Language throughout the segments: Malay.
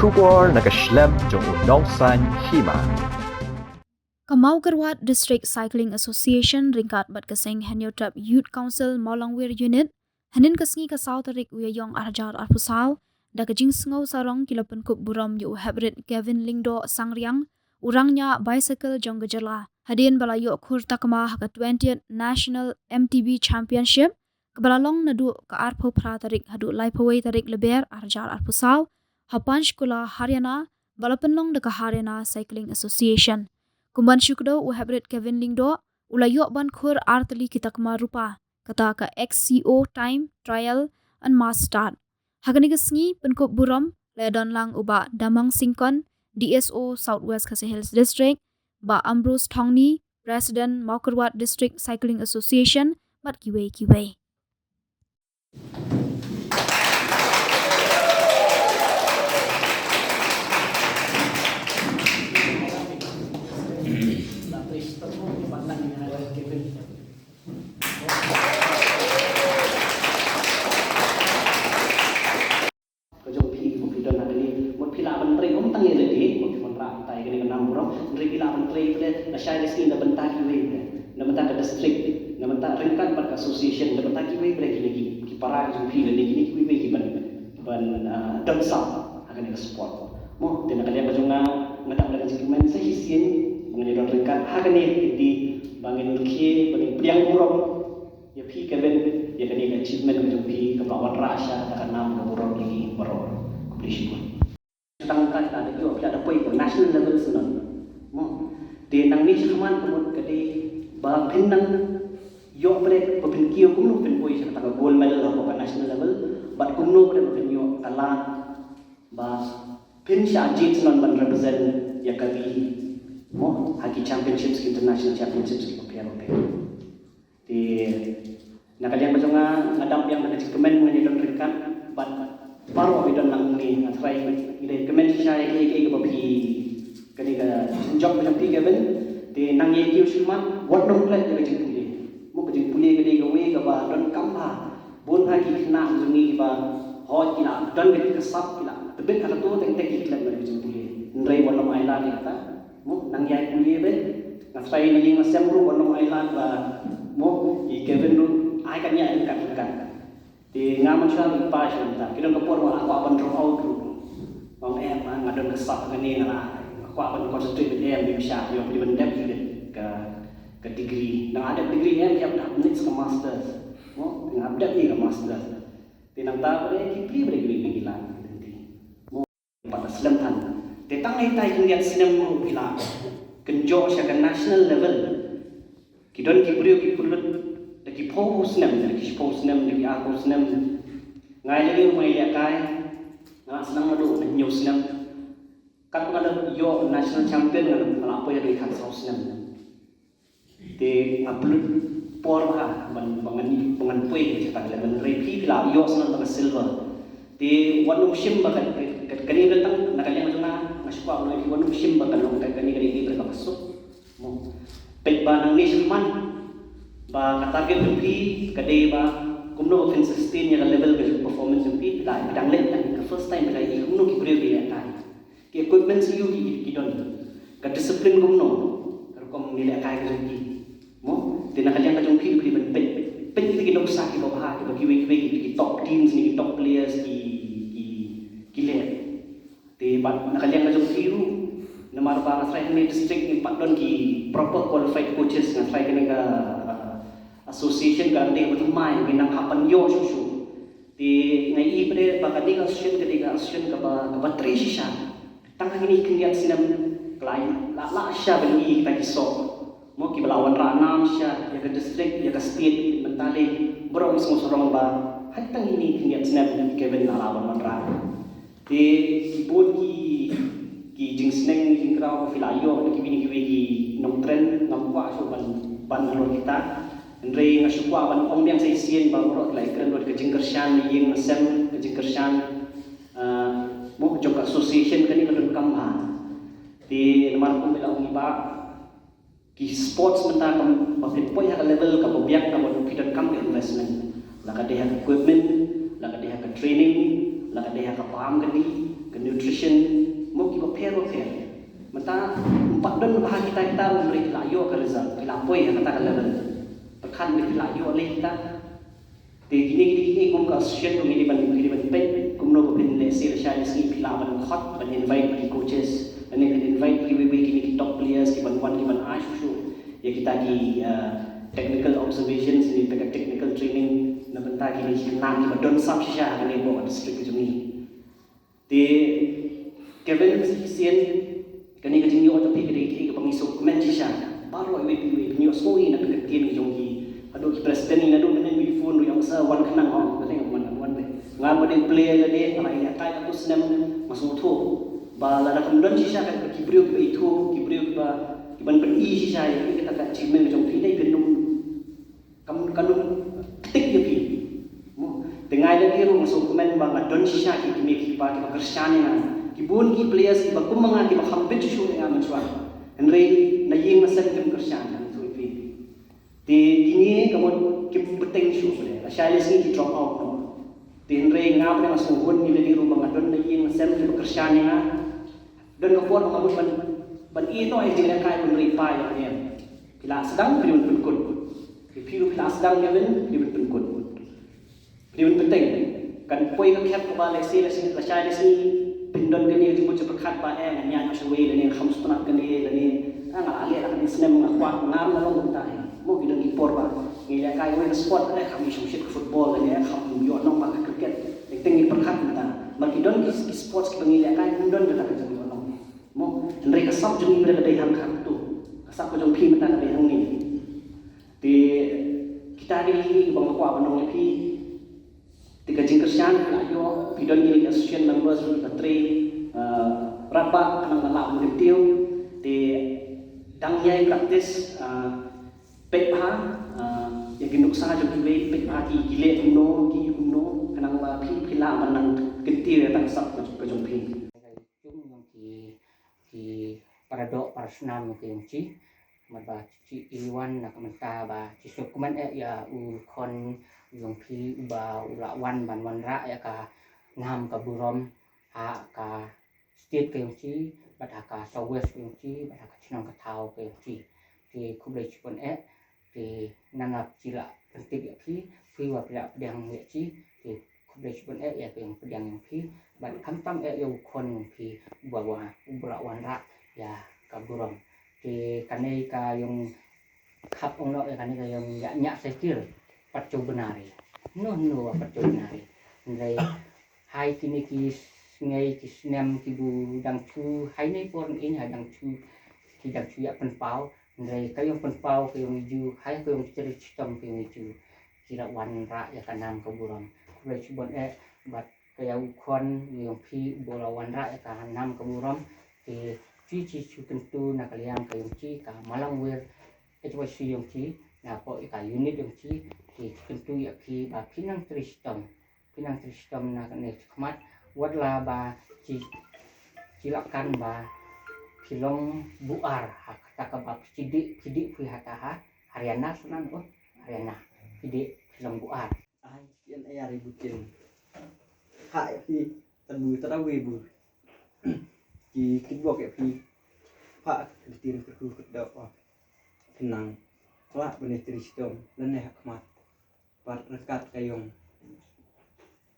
Shubor Nakashlem Jong Nongsan Hima. Kamau Garwat District Cycling Association ringkat bat keseng Hanyotap Youth Council Maulangwir Unit hanin kasngi ka South Tarik Uyayong Arjar Arpusau da kajing sengau sarong kila penkup buram yu hybrid Gavin Lingdo Sangriang urangnya bicycle jong gejala hadin balayo khur takma ka 20th National MTB Championship kebalalong nadu ka arpo pra tarik hadu laipawai tarik leber Arjar Arpusau hapanch kula Haryana balapenlong deka Haryana Cycling Association Kumban syukdo u hybrid Kevin Lingdo ulayo ban khur artli kitakma rupa kata ka XCO time trial and mass start hagani gesngi penkup buram ledon lang uba Damang Singkon DSO Southwest Khasi Hills District ba Ambrose Thongni President Maukarwat District Cycling Association mat kiwei district namanta ringkan par association namanta ki we break lagi ki para ju fi lagi ni ki we ki ban dansa akan ke sport mo tena kalian bajunga ngata lagi dokumen sa hisin mengenai ringkan akan di bangin ki bangin priang burong ya fi keben ya kani achievement ju fi ke lawan rasha akan nam ke burong lagi baro accomplishment tangkat ada yo ada point national level sunan mo di nang ni cuman kemud kedi ba pinang yo bre pin kiyo kumno pin boy sa taga gold medal ho ka national level but kumno bre pin yo kala ba pin sha jits non ban represent ya kali mo hockey championships international championships ki papian oke di nakalian bajonga ngadam yang nak komen mengenai don rekan but baru abi don nang ni atrai ide komen sha ke papi kani ka job macam pi gaben di nang ye kiu siman wat dong plat ke jing puli mo ke jing puli ke de we ke ba don kamha bon ha ki khna jungi ba ho kila don ke sap kila tebet ala to teng teng ki klan ke jing puli ndrai wala mai la ni ta mo nang ye puli be ngasai ni jing masam ru wala mai la ba mo i kevin ru ai kan ya kan di ngaman sha pa sha ta kidon ke por wala ko ban ro out ru bang em ngadon ke sap ngani ngala kwa ban concentrate em di bisa yo di bendep ke degree nang ada degree em yang dah next ke masters mo nang update ni ke masters tinang ta bre ki pri bre degree gila mo pada slam tan tetang ai tai ngiat sinem mo gila kenjo sya ke national level kidon ki brio ki pulut de ki po sinem de ki po sinem de ki aku sinem ngai lagi mai ya kai na senang madu nyu sinem kan ada yo national champion kan apa ya di kan South Nam di ngablut por ha bangan pui cetak dan repi bila yo senang dengan silver di wanu sim bakan kani datang nak kalian macam masuk apa lagi wanu sim bakan long kani ini mereka masuk mo pek banang ni seman ba target repi kade ba kumno offense sustain ya level ke performance repi bila bidang lain kan first time bila kumno ki beri ya kan ki equipment siyo ki don ka discipline gumno kom nila kai ka ki mo tinakalian ka jong ki ban pet ki dong sa ki ba ki we ki top teams ni top players ki le te ban nakalian ka jong ki ru namar para try ni district ni patdon ki proper qualified coaches na try ka association ka de mai binang hapan yo susu ti ngai ibre bakadi ka association ka ba tre shisha tangkang ini kendiat sinam klien la sya beli kita kisok mau ki belawan ranam sya ya ke district ya ke state mentale bro semua sorong ba hatang ini kendiat sinam Kevin lawan manra di bod ki jing sneng jing krau filayo ki bini ki nong tren nampa so ban ro kita andre ngasukwa ban om yang sai sien ba ro lai kren ro ke jing kersyan ying sem ke jing kersyan mo jok association kani kadon kamha di nomor ko bila ungiba ki sports menta kam bakit po ya level ka biak ka mo kidan kam investment la ka deha equipment la ka deha training la ka deha ka paham kani nutrition mo ki pair mata empat dan bahan kita memberi layo ke result kilapoi kata kalaban tekan di layo oleh kita di gini kum ka association gini ban pen kum no bin le sir shali ski pilaban hot ban invite ki coaches and invite ki we ki top players ki ban one ki ban ashu ya kita di technical observations ni technical training na benta ki ni nan ki don sab sha ni bo district jumi di Kevin Sien kani ka jingi oto pi kedi ka pangisok comment sha baru ai we ni osoi na ka kin jong ki ado ki president ni ado menen mi phone yang sa wan kanang on ka tengok wan be ngan mo ding player gade na ai kai ka kusnem masuk tho ba la ka mdon sha ka ki brio ki itu ki brio ki ba ki ban pen i sha ya kita ka achievement jong pi dai benum kanum tik ya pi mo tengai lagi ru masuk comment ba ngadon sha ki mi ki pa ki kersyane na kibun ki players ki bakum mga ki bakhampit shu nga manswa andre na ying masan kem kersyan kan so fi ti kini kamu ki beteng shu le la shailes ni drop out no ti andre nga pa masung gun ni le ru mga don na ying masan ki kersyan nga don ka por mga ban ito ay jila kai kun ri pa ya ne pila sedang priun penkut ki piru pila sedang gaben priun penkut priun beteng kan poi ka khat ko ba le si la shailes ni pindon kani tu macam berkat bae ngan shwe le kham strak kani le ang ali la kani snem ngakwa ngam na long ta mo ki dong ipor ba ngi la kai we sport le kham shum shit football le kham yo nong ba cricket ting berkat ta ma ki don ki sports ki ngi la kai pindon ka ta jong nong mo ndre ka sab jong ndre ka dai ham kham tu ka sab ko jong phi mata ka dai hang ni ti kita ni bang kwa nong phi tiga jingkersian ayo pidon ni association members bateri berapa kenang malak mentiu di dangyai praktis pekha yang ginuk sa jo kiwe pekha ki gile umno kenang ma pila manang gentir tak sap ke jompi chung yang ki paradok parasnam ke yang ci maba ci iwan nak menta ba ci dokumen ya u kon yang pi ba ula wan ban wan ra ya ka nam ka burom ha ka state ke yang ci ba ka southwest yang ci ba ka chinang ka thau ke yang ci ti kublai chipon ti nanap cila penting ya pi wa pia pedang ya ci ti kublai chipon ya ke yang pedang yang pi ba kam tam ya kon yang pi ba ula wan ra ya ka burom ti kanai ka yung khap ong no kanai ka yung nya sekir patco benari no patco benari ndai hai kini ki ngai ki snem ki bu dang chu hai nei pon in ha dang chu ki dang chu ya pen pau ndai ka yung pen pau ka yung ju hai ka yung ceri sistem ka yung ju kira wan ra ya kanam ka buram kulai chubon bat ka yung kon yung pi bola wan ra ya ka nam ka buram ti ci tentu na kalian ka yung ci ka malang wer HYC yung ci na po ka unit yung ci ki tentu ya ki ba pinang tristom na ne kmat wadla ba ci cilakan ba pilong buar hak kata ba cidi pu hataha Haryana sunan Haryana cidi pilong buar ai kian ai ributin hai pi tabu tarawe bu ki kibok ya pi pak ketir ke kedap tenang kelak benih tristom dan hak mat par rekat kayong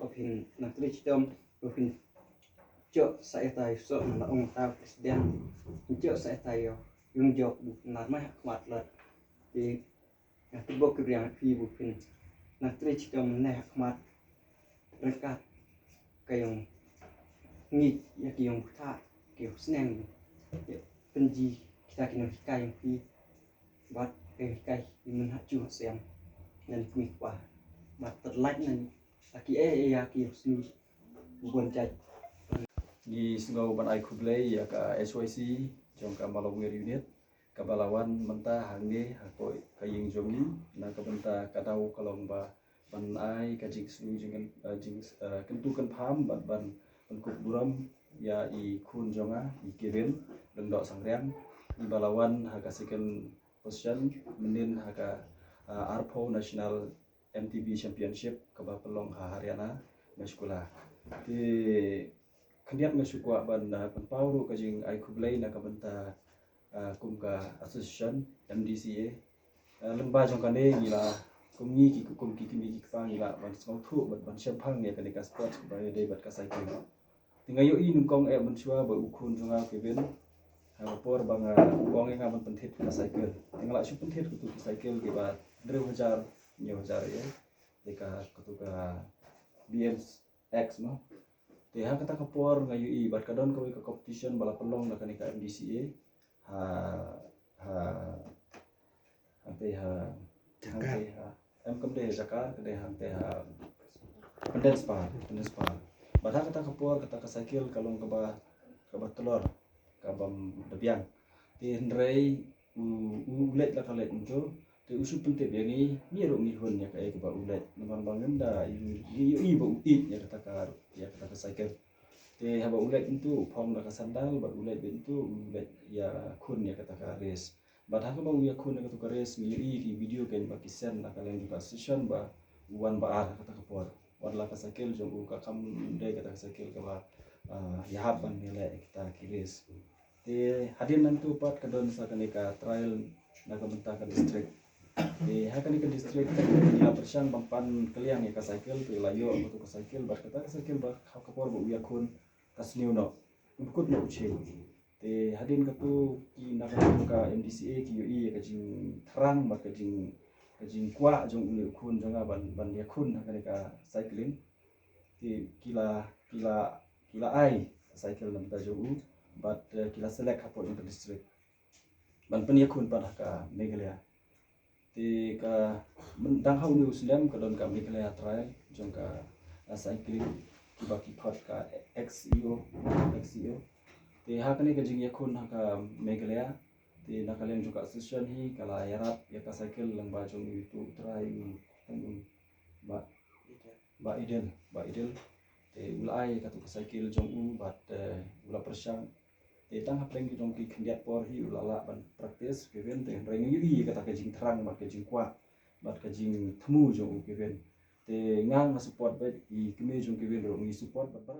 opin na tristom opin cok saya tahu so na ong ta presiden cok saya tahu yung jok bu narma hak mat lat di na kibok ke yang pi bu pin na tristom na hak mat rekat kayong ngik ya kayong buta kiểu sneng penji kita kena hikai yang pi buat hikai yang menhacu siang dan kuih buat terlight nan laki ya ki snu bukan cai Gi sengau ban ai kublai ya ka SYC jong ka Malawir unit ka balawan menta hangne hakoi ka ying jongli na ka benta kadau kalong ba ban ai ka jing snu jingan jing kentukan pham ban kuk buram ya i kun jonga i kirin dendok sangriang i balawan haka second position menin haka Arpo National MTB Championship ke pelong Haryana Maskula di kendiat ngasukwa ban pauru ka jing ai kublai na ka banta kum ka association MDCA lemba jong kane gila kum ni ki kum ki kimi ki pa gila ban song thu ban champang ne ka ni ka sport ba de bat ka cycle tinga yo i nung kong ban chua ba ukun jonga ke ben por bang kong nga ban penthit ka cycle tinga la su penthit ku tu cycle ke ba 2000 9,000 ya deka kutu ka BMX no te ha kata kapor ngayu i bat kadon ko ka competition bala pelong na kanika MDCA ante em kam de Jakar ke de ante pendens pa bat ha kata kapor kata ka cycle kalong ka ba telur ka bam debiang te hendrei ulet la kalet itu te usu pente biani ni ro mi hon ya ka e ba ulet naman bangun da i ba uti ya kata ka cycle te haba ulet itu phong da ka sandal ba ulet itu ulet ya kun ya kata ka race ba ha ba ya kun ka race mi i video ken ba kisen na kalen juga session ba wan ba ar kata ka por wan la ka cycle jong ka kam de kata ka cycle ka ba ya haban nilai kita ki race te hadin nantu pat kadon sa kanika trial na ka district hakani ka district nila persian bampan kaliang ya ka cycle tu layo aku tu ka cycle bar kata ka cycle bar kapor bu ya kun kasniu no ukut no uche te hadin ka tu ki na ka MDCA ki UI ka jing terang bar ka jing kwa jong kun jonga ban ya kun hakani ka cycling te kila ai cycle nam ta jogu but kila select kapor ka district ban pen ya kun pada ka Meghalaya ti ka dang hau New Zealand ka don ka Meghalaya trial jong ka cycling ki baki khot ka XEO ti ha kani ka jing yakun ha ka Meghalaya ti na kalen juga association hi kala yarap ya ka cycle lang ba jong itu try ba idel ti ulai ka tu cycle jong bat ula persang te tang hapreng ki jong ki khendiat por hi ulala ban practice keven te reng yu kata ka jing terang bat ka jing kwa bat ka jing thmu jong keven te ngang na support ba i keme jong keven ro ngi support bat ba